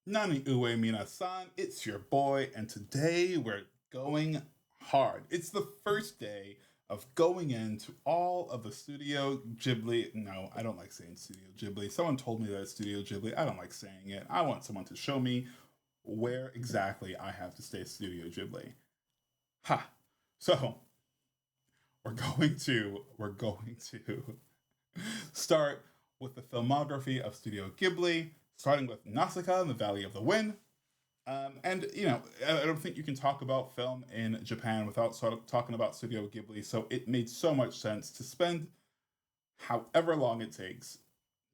Nani ue minasan, it's your boy, and today we're going hard. It's the first day of going into all of the Studio Ghibli. No, I don't like saying Studio Ghibli. Someone told me that it's Studio Ghibli. I don't like saying it. I want someone to show me where exactly I have to stay Studio Ghibli. Ha! So we're going to start with the filmography of Studio Ghibli, starting with Nausicaa and the Valley of the Wind. I don't think you can talk about film in Japan without sort of talking about Studio Ghibli. So it made so much sense to spend however long it takes,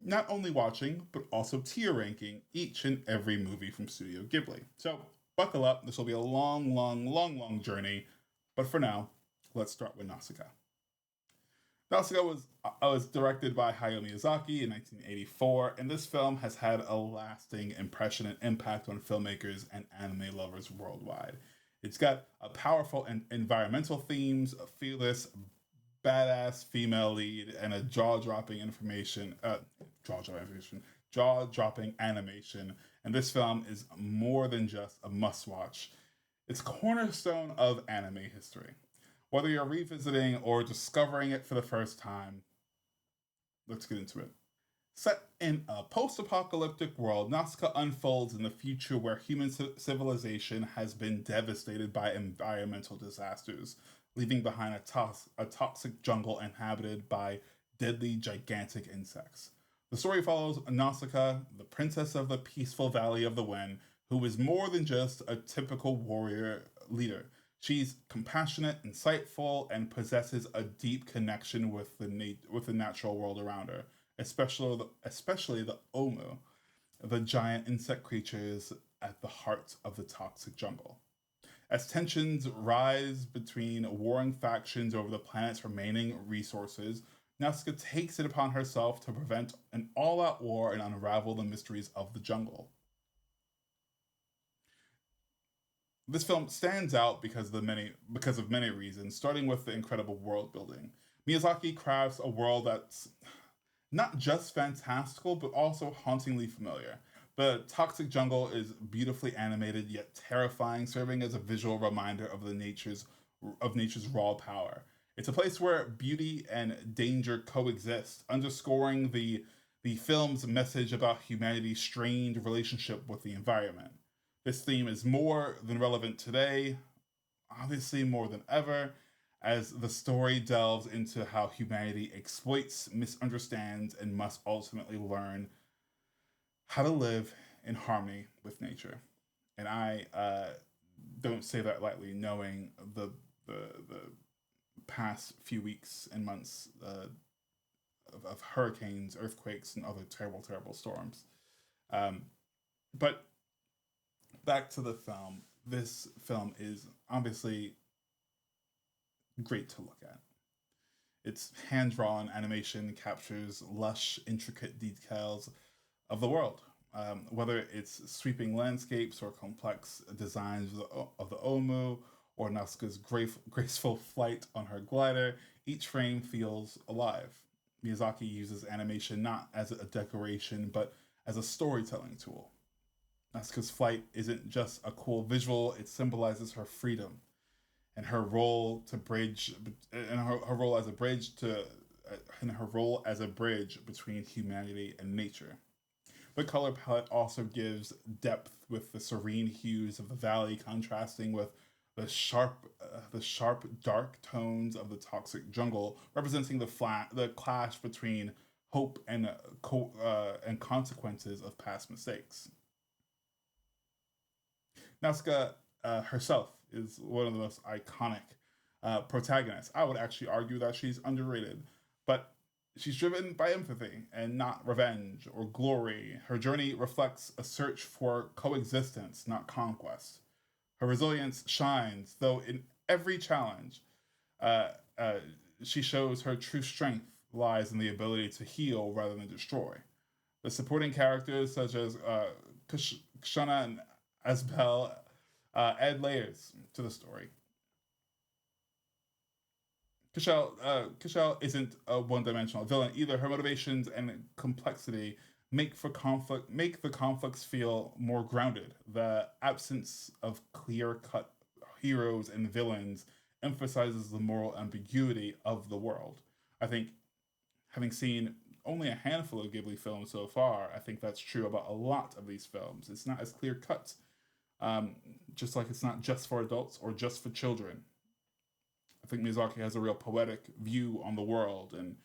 not only watching but also tier ranking each and every movie from Studio Ghibli. So buckle up. This will be a long, long, long, long journey. But for now, let's start with Nausicaa. Nausicaa was directed by Hayao Miyazaki in 1984, and this film has had a lasting impression and impact on filmmakers and anime lovers worldwide. It's got a powerful and environmental themes, a fearless, badass female lead, and a jaw dropping animation. And this film is more than just a must watch. It's cornerstone of anime history. Whether you're revisiting or discovering it for the first time, let's get into it. Set in a post apocalyptic world, Nausicaa unfolds in the future where human civilization has been devastated by environmental disasters, leaving behind a toxic jungle inhabited by deadly, gigantic insects. The story follows Nausicaa, the princess of the peaceful Valley of the Wind, who is more than just a typical warrior leader. She's compassionate, insightful, and possesses a deep connection with with the natural world around her, especially the Omu, the giant insect creatures at the heart of the toxic jungle. As tensions rise between warring factions over the planet's remaining resources, Nausicaa takes it upon herself to prevent an all-out war and unravel the mysteries of the jungle. This film stands out because of many reasons, starting with the incredible world building. Miyazaki crafts a world that's not just fantastical but also hauntingly familiar. The toxic jungle is beautifully animated yet terrifying, serving as a visual reminder of nature's raw power. It's a place where beauty and danger coexist, underscoring the film's message about humanity's strained relationship with the environment. This theme is more than relevant today, obviously more than ever, as the story delves into how humanity exploits, misunderstands, and must ultimately learn how to live in harmony with nature. And I don't say that lightly, knowing the past few weeks and months of hurricanes, earthquakes, and other terrible, terrible storms. But back to the film. This film is obviously great to look at. Its hand drawn animation captures lush, intricate details of the world. Whether it's sweeping landscapes or complex designs of the Omu, or Nazca's graceful flight on her glider, each frame feels alive. Miyazaki uses animation not as a decoration, but as a storytelling tool. Asuka's flight isn't just a cool visual; it symbolizes her freedom and her role as a bridge to and her role as a bridge between humanity and nature. The color palette also gives depth with the serene hues of the valley contrasting with the sharp, dark tones of the toxic jungle, representing the clash between hope and consequences of past mistakes. Nazca herself is one of the most iconic protagonists. I would actually argue that she's underrated, but she's driven by empathy and not revenge or glory. Her journey reflects a search for coexistence, not conquest. Her resilience shines, though in every challenge, uh, uh, she shows her true strength lies in the ability to heal rather than destroy. The supporting characters, such as Kshana and Asbel, add layers to the story. Kishel isn't a one dimensional villain either. Her motivations and complexity make the conflicts feel more grounded. The absence of clear-cut heroes and villains emphasizes the moral ambiguity of the world. I think, having seen only a handful of Ghibli films so far, I think that's true about a lot of these films. It's not as clear cut, just like it's not just for adults or just for children. I think Miyazaki has a real poetic view on the world and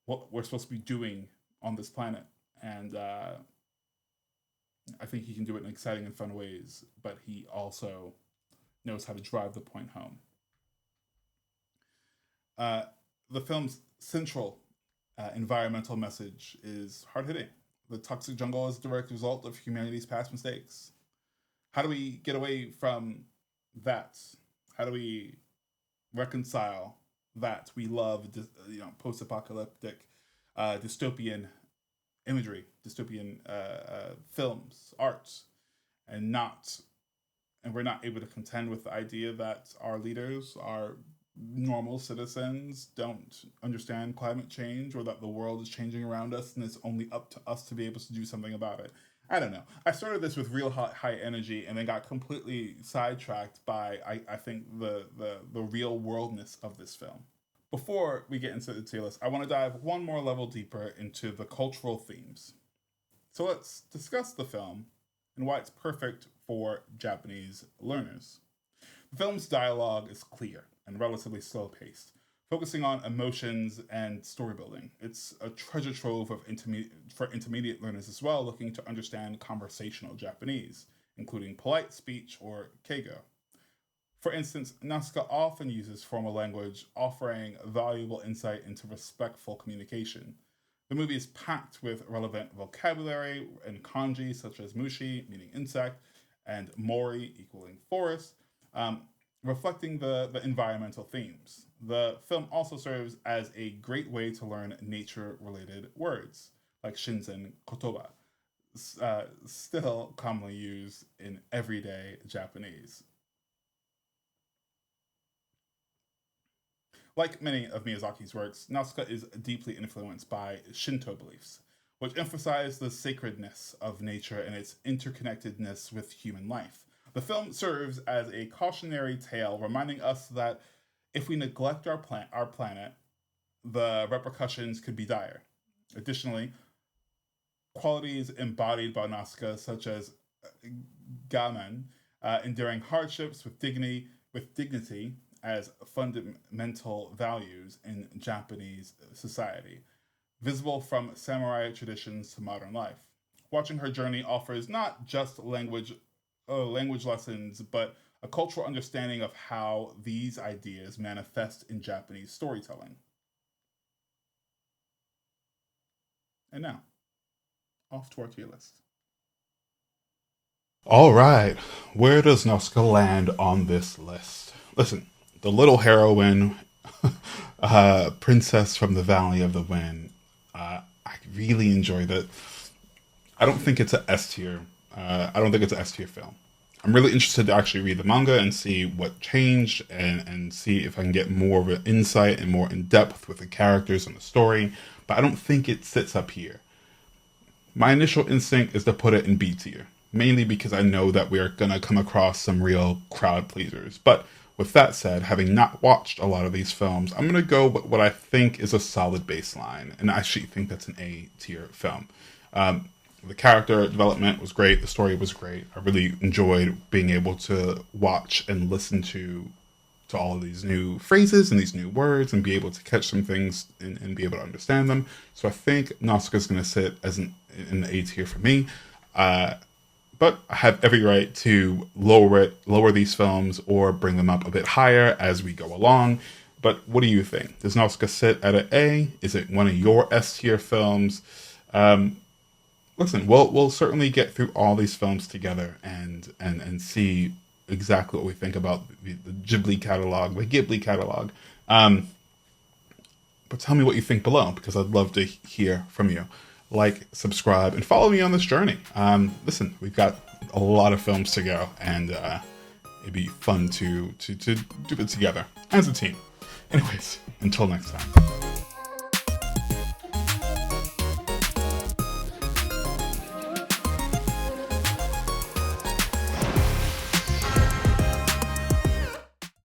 what we're supposed to be doing on this planet. And I think he can do it in exciting and fun ways, but he also knows how to drive the point home. The film's central environmental message is hard hitting. The toxic jungle is a direct result of humanity's past mistakes. How do we get away from that? How do we reconcile that? We love, post-apocalyptic, dystopian imagery, dystopian films, arts, and we're not able to contend with the idea that our leaders are normal citizens, don't understand climate change, or that the world is changing around us and it's only up to us to be able to do something about it. I don't know. I started this with real high energy and then got completely sidetracked by, I think, the real worldness of this film. Before we get into the tier list, I want to dive one more level deeper into the cultural themes. So let's discuss the film and why it's perfect for Japanese learners. The film's dialogue is clear and relatively slow-paced, focusing on emotions and story building. It's a treasure trove for intermediate learners as well, looking to understand conversational Japanese, including polite speech or keigo. For instance, Nausicaä often uses formal language, offering valuable insight into respectful communication. The movie is packed with relevant vocabulary and kanji such as mushi, meaning insect, and mori, equaling forest, reflecting the environmental themes. The film also serves as a great way to learn nature-related words, like shinzen kotoba, still commonly used in everyday Japanese. Like many of Miyazaki's works, Nausicaä is deeply influenced by Shinto beliefs, which emphasize the sacredness of nature and its interconnectedness with human life. The film serves as a cautionary tale, reminding us that if we neglect our planet, the repercussions could be dire. Additionally, qualities embodied by Nausicaä, such as gamen, enduring hardships with dignity as fundamental values in Japanese society, visible from samurai traditions to modern life. Watching her journey offers not just language lessons, but a cultural understanding of how these ideas manifest in Japanese storytelling. And now, off to our tier list. All right, where does Nausicaä land on this list? Listen, the little heroine, princess from the Valley of the Wind, I really enjoyed it. I don't think it's an S tier. I don't think it's an S tier film. I'm really interested to actually read the manga and see what changed and see if I can get more of an insight and more in depth with the characters and the story, but I don't think it sits up here. My initial instinct is to put it in B tier, mainly because I know that we are going to come across some real crowd pleasers. But with that said, having not watched a lot of these films, I'm going to go with what I think is a solid baseline, and I actually think that's an A tier film. The character development was great. The story was great. I really enjoyed being able to watch and listen to all of these new phrases and these new words and be able to catch some things and be able to understand them. So I think Nausicaä is going to sit as in the A tier for me. But I have every right to lower these films or bring them up a bit higher as we go along. But what do you think? Does Nausicaä sit at an A? Is it one of your S tier films? Listen, we'll certainly get through all these films together and see exactly what we think about the Ghibli catalog, the Ghibli catalog. But tell me what you think below, because I'd love to hear from you. Like, subscribe, and follow me on this journey. Listen, we've got a lot of films to go, and it'd be fun to do it together as a team. Anyways, until next time.